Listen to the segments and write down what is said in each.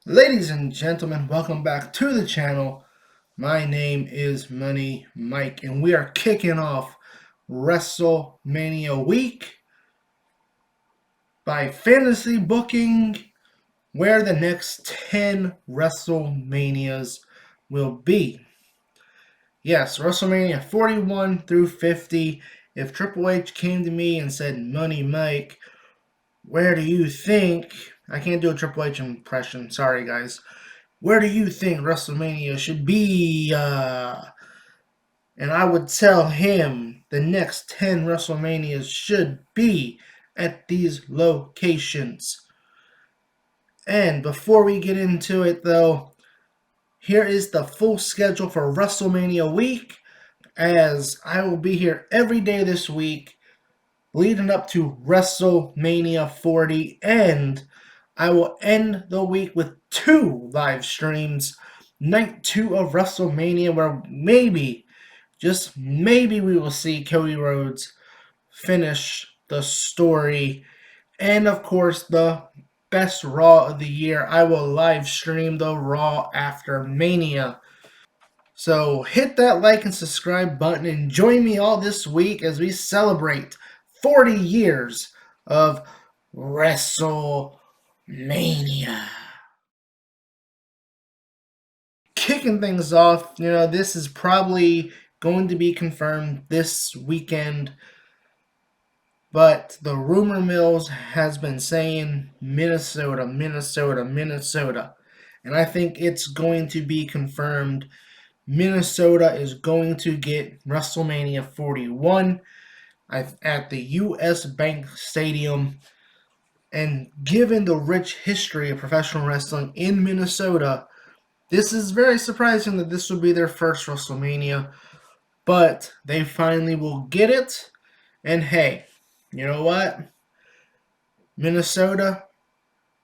Ladies and gentlemen, welcome back to the channel. My name is Money Mike, and we are kicking off WrestleMania week by fantasy booking where the next 10 WrestleManias will be. Yes, WrestleMania 41 through 50. If Triple H came to me and said, Money Mike, where do you think... I can't do a Triple H impression, sorry guys. Where do you think WrestleMania should be? And I would tell him the next 10 WrestleManias should be at these locations. And before we get into it, though, here is the full schedule for WrestleMania week, as I will be here every day this week leading up to WrestleMania 40, and I will end the week with 2 live streams. Night 2 of WrestleMania, where maybe, just maybe, we will see Cody Rhodes finish the story. And of course, the best Raw of the year. I will live stream the Raw after Mania. So hit that like and subscribe button and join me all this week as we celebrate 40 years of WrestleMania. Kicking things off, this is probably going to be confirmed this weekend, but the rumor mills has been saying Minnesota, Minnesota, Minnesota, and I think it's going to be confirmed. Minnesota is going to get WrestleMania 41 at the U.S. Bank Stadium. And given the rich history of professional wrestling in Minnesota, this is very surprising that this will be their first WrestleMania. But they finally will get it. And hey, you know what? Minnesota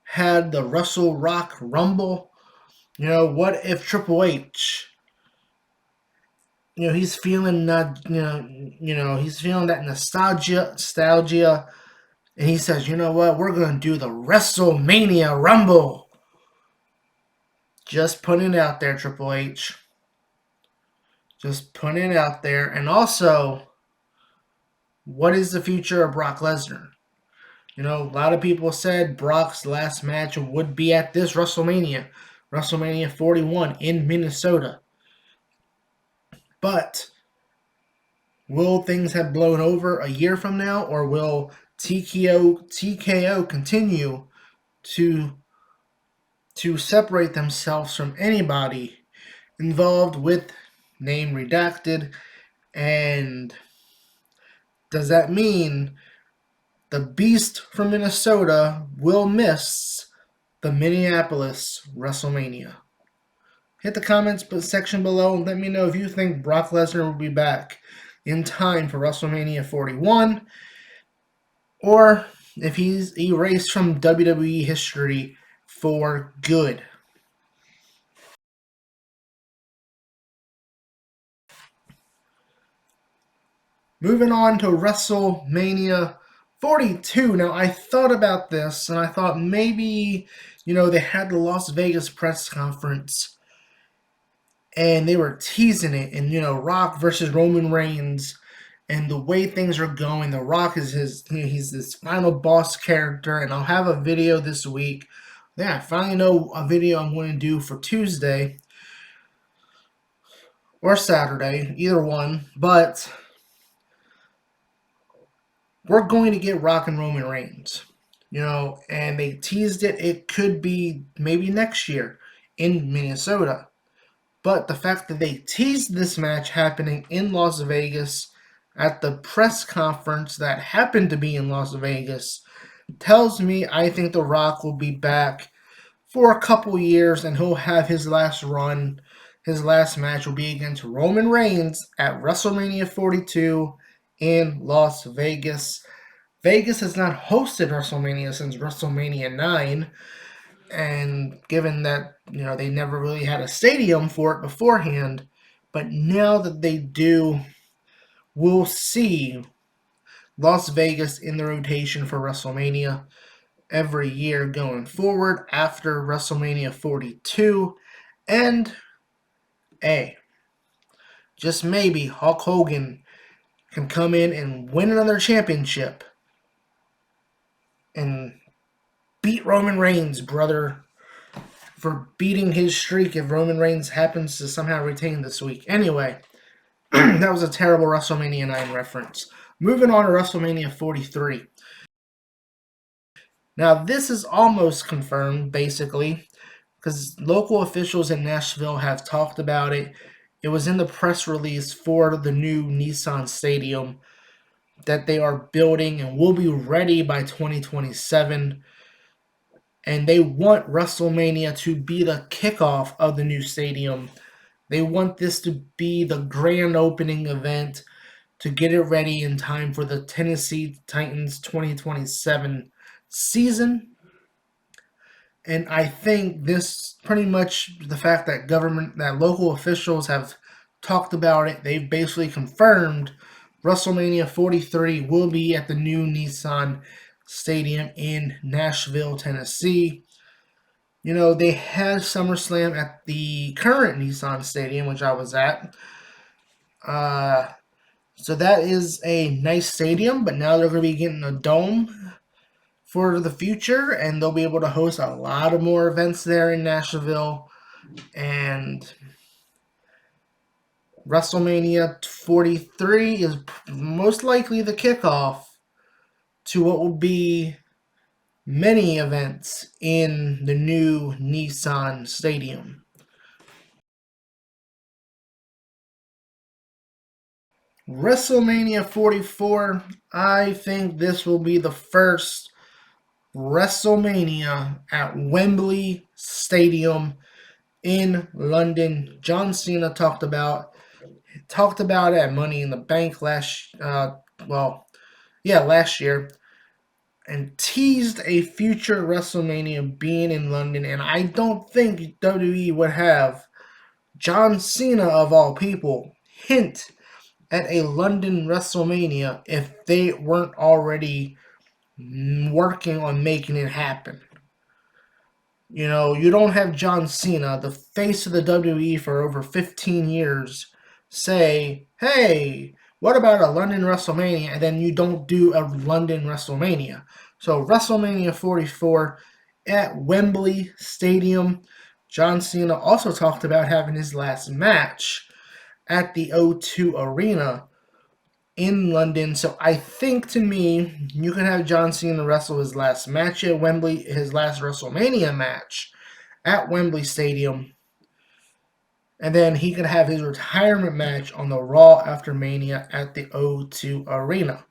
had the Wrestle Rock Rumble. What if Triple H, he's feeling that, he's feeling that nostalgia, and he says, you know what, we're going to do the WrestleMania Rumble. Just putting it out there, Triple H. Just putting it out there. And also, what is the future of Brock Lesnar? A lot of people said Brock's last match would be at this WrestleMania, WrestleMania 41 in Minnesota. But will things have blown over a year from now, or will TKO continue to separate themselves from anybody involved with name redacted? And does that mean the Beast from Minnesota will miss the Minneapolis WrestleMania? Hit the comments section below and let me know if you think Brock Lesnar will be back in time for WrestleMania 41, or if he's erased from WWE history for good. Moving on to WrestleMania 42. Now, I thought about this, and I thought maybe, they had the Las Vegas press conference, and they were teasing it, and, Rock versus Roman Reigns, and the way things are going, The Rock is he's this final boss character, and I'll have a video this week. Yeah, I finally know a video I'm going to do for Tuesday or Saturday, either one, but we're going to get Rock and Roman Reigns, and they teased it. It could be maybe next year in Minnesota. But the fact that they teased this match happening in Las Vegas at the press conference that happened to be in Las Vegas tells me I think The Rock will be back for a couple years, and he'll have his last run. His last match will be against Roman Reigns at WrestleMania 42 in Las Vegas. Vegas has not hosted WrestleMania since WrestleMania 9. And given that, they never really had a stadium for it beforehand, but now that they do, we'll see Las Vegas in the rotation for WrestleMania. every year going forward after WrestleMania 42. And, hey, just maybe Hulk Hogan can come in and win another championship and beat Roman Reigns, brother, for beating his streak if Roman Reigns happens to somehow retain this week. Anyway, that was a terrible WrestleMania 9 reference. Moving on to WrestleMania 43. Now, this is almost confirmed, basically, because local officials in Nashville have talked about it. It was in the press release for the new Nissan Stadium that they are building and will be ready by 2027. And they want WrestleMania to be the kickoff of the new stadium. They want this to be the grand opening event to get it ready in time for the Tennessee Titans 2027 season. And I think this pretty much the fact that local officials have talked about it, they've basically confirmed WrestleMania 43 will be at the new Nissan Stadium in Nashville, Tennessee. You know, they had SummerSlam at the current Nissan Stadium, which I was at. So that is a nice stadium, but now they're going to be getting a dome for the future, and they'll be able to host a lot of more events there in Nashville. And WrestleMania 43 is most likely the kickoff to what will be many events in the new Nissan Stadium. WrestleMania 44, I think this will be the first WrestleMania at Wembley Stadium in London. John Cena talked about it at Money in the Bank last year, and teased a future WrestleMania being in London. And I don't think WWE would have John Cena, of all people, hint at a London WrestleMania if they weren't already working on making it happen. You know, you don't have John Cena, the face of the WWE for over 15 years, say, hey, what about a London WrestleMania? And then you don't do a London WrestleMania. So WrestleMania 44 at Wembley Stadium. John Cena also talked about having his last match at the O2 Arena in London. So I think, to me, you can have John Cena wrestle his last match at Wembley, his last WrestleMania match at Wembley Stadium. And then he could have his retirement match on the Raw after Mania at the O2 Arena.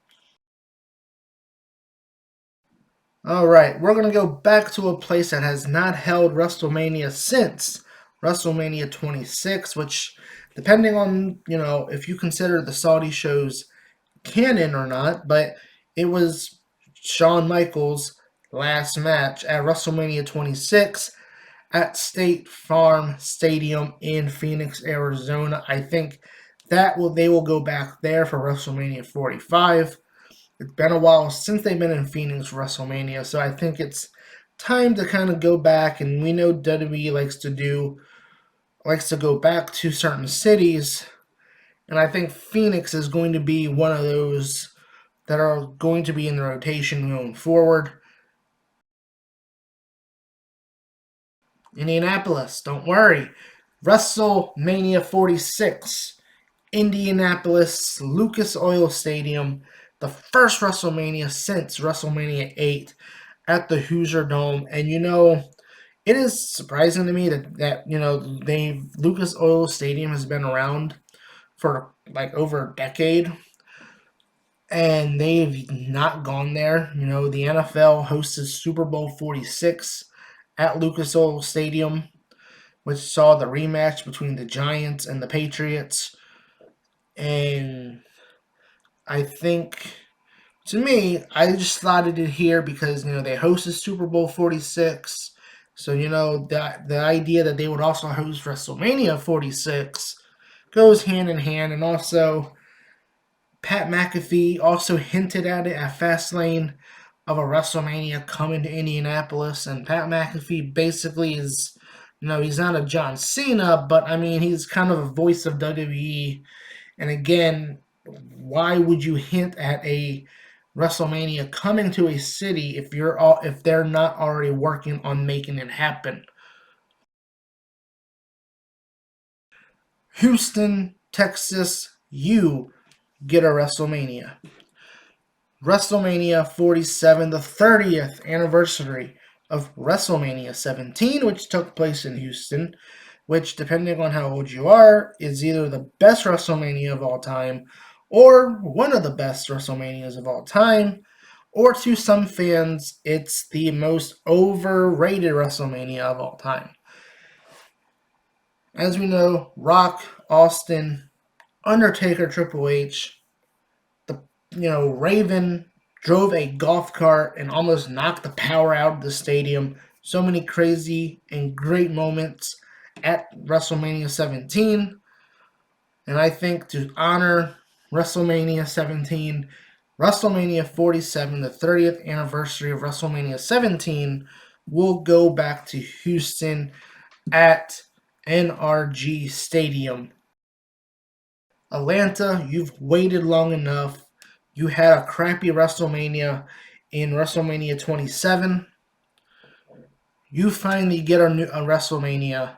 Alright, we're going to go back to a place that has not held WrestleMania since WrestleMania 26, which, depending on, if you consider the Saudi shows canon or not, but it was Shawn Michaels' last match at WrestleMania 26 at State Farm Stadium in Phoenix, Arizona. I think they will go back there for WrestleMania 45. It's been a while since they've been in Phoenix for WrestleMania, so I think it's time to kind of go back. And we know WWE likes to go back to certain cities, and I think Phoenix is going to be one of those that are going to be in the rotation going forward. Indianapolis, don't worry. WrestleMania 46, Indianapolis, Lucas Oil Stadium, the first WrestleMania since WrestleMania 8 at the Hoosier Dome. And it is surprising to me that Lucas Oil Stadium has been around for like over a decade, and they've not gone there. The NFL hosted Super Bowl 46 at Lucas Oil Stadium, which saw the rematch between the Giants and the Patriots. And I think, to me, I just slotted it here because, they hosted Super Bowl 46. So, the idea that they would also host WrestleMania 46 goes hand in hand. And also, Pat McAfee also hinted at it at Fastlane of a WrestleMania coming to Indianapolis, and Pat McAfee basically is, he's not a John Cena, but I mean, he's kind of a voice of WWE. And again, why would you hint at a WrestleMania coming to a city if they're not already working on making it happen? Houston, Texas, you get a WrestleMania. WrestleMania 47, the 30th anniversary of WrestleMania 17, which took place in Houston, which, depending on how old you are, is either the best WrestleMania of all time or one of the best WrestleManias of all time, or to some fans, it's the most overrated WrestleMania of all time. As we know, Rock, Austin, Undertaker, Triple H, Raven drove a golf cart and almost knocked the power out of the stadium. So many crazy and great moments at WrestleMania 17. And I think to honor WrestleMania 17, WrestleMania 47, the 30th anniversary of WrestleMania 17, will go back to Houston at NRG Stadium. Atlanta, you've waited long enough. You had a crappy WrestleMania in WrestleMania 27. You finally get a WrestleMania.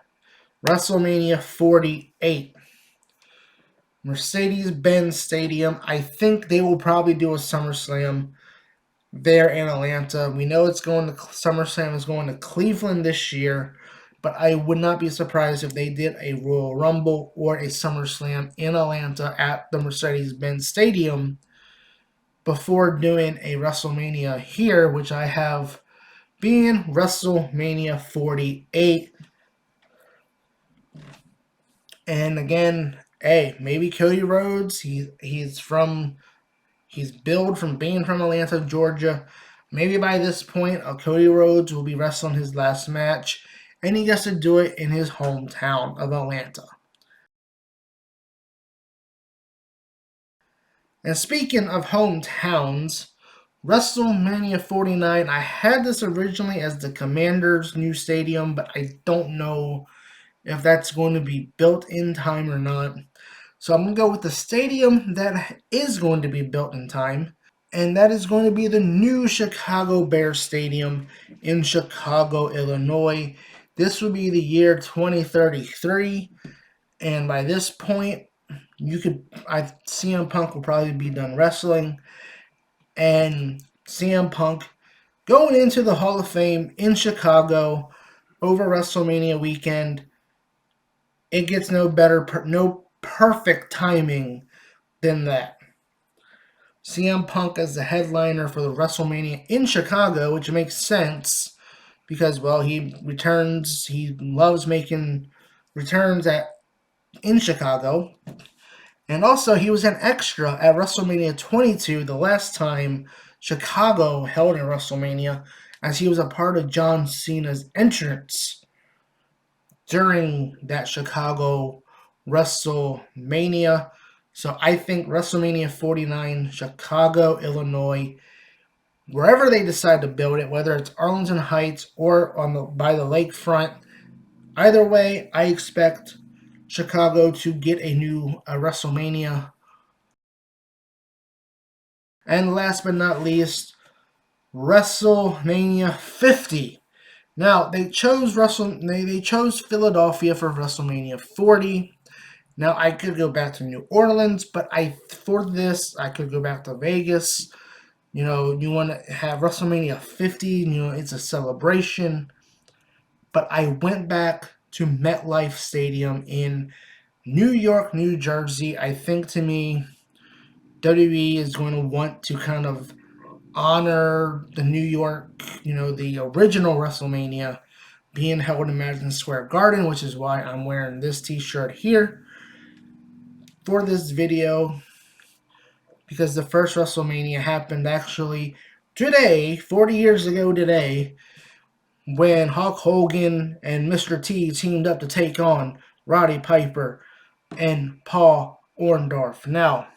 WrestleMania 48. Mercedes-Benz Stadium. I think they will probably do a SummerSlam there in Atlanta. We know SummerSlam is going to Cleveland this year, but I would not be surprised if they did a Royal Rumble or a SummerSlam in Atlanta at the Mercedes-Benz Stadium before doing a WrestleMania here, which I have being WrestleMania 48. And again, hey, maybe Cody Rhodes, he's billed from being from Atlanta, Georgia. Maybe by this point, Cody Rhodes will be wrestling his last match, and he gets to do it in his hometown of Atlanta. And speaking of hometowns, WrestleMania 49, I had this originally as the Commanders' new stadium, but I don't know if that's going to be built in time or not. So I'm going to go with the stadium that is going to be built in time, and that is going to be the new Chicago Bears Stadium in Chicago, Illinois. This will be the year 2033, and by this point, CM Punk will probably be done wrestling, and CM Punk going into the Hall of Fame in Chicago over WrestleMania weekend. It gets no perfect timing than that. CM Punk as the headliner for the WrestleMania in Chicago, which makes sense because, well, he returns. He loves making returns in Chicago. And also, he was an extra at WrestleMania 22, the last time Chicago held a WrestleMania, as he was a part of John Cena's entrance during that Chicago WrestleMania. So I think WrestleMania 49, Chicago, Illinois, wherever they decide to build it, whether it's Arlington Heights or by the lakefront, either way, I expect Chicago to get a new WrestleMania. And last but not least, WrestleMania 50. Now they chose Philadelphia for WrestleMania 40. Now I could go back to New Orleans, but for this I could go back to Vegas. You want to have WrestleMania 50. It's a celebration. But I went back to MetLife Stadium in New York, New Jersey. I think to me, WWE is going to want to kind of honor the New York, the original WrestleMania being held in Madison Square Garden, which is why I'm wearing this t-shirt here for this video, because the first WrestleMania happened actually today, 40 years ago today, when Hulk Hogan and Mr. T teamed up to take on Roddy Piper and Paul Orndorff. Now,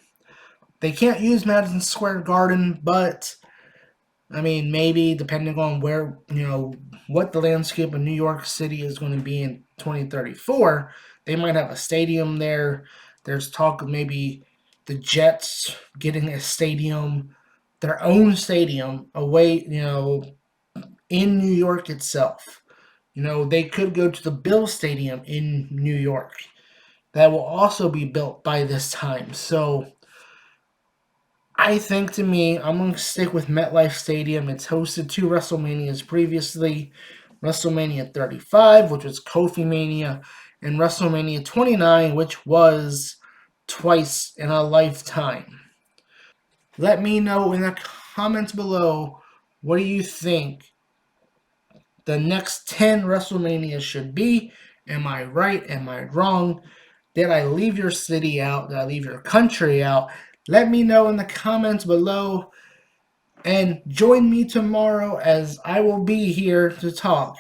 they can't use Madison Square Garden, but I mean, maybe depending on where, what the landscape of New York City is going to be in 2034, they might have a stadium there. There's talk of maybe the Jets getting a stadium, their own stadium, away, in New York itself. They could go to the Bill Stadium in New York. That will also be built by this time. So I think to me, I'm going to stick with MetLife Stadium. It's hosted two WrestleManias previously, WrestleMania 35, which was Kofi Mania, and WrestleMania 29, which was twice in a lifetime. Let me know in the comments below, what do you think the next 10 WrestleManias should be? Am I right? Am I wrong? Did I leave your city out? Did I leave your country out? Let me know in the comments below. And join me tomorrow as I will be here to talk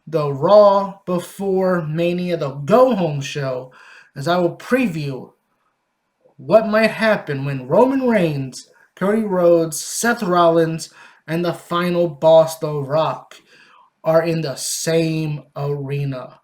the Raw before Mania, the go home show, as I will preview what might happen when Roman Reigns, Cody Rhodes, Seth Rollins, and the final boss, The Rock, are in the same arena.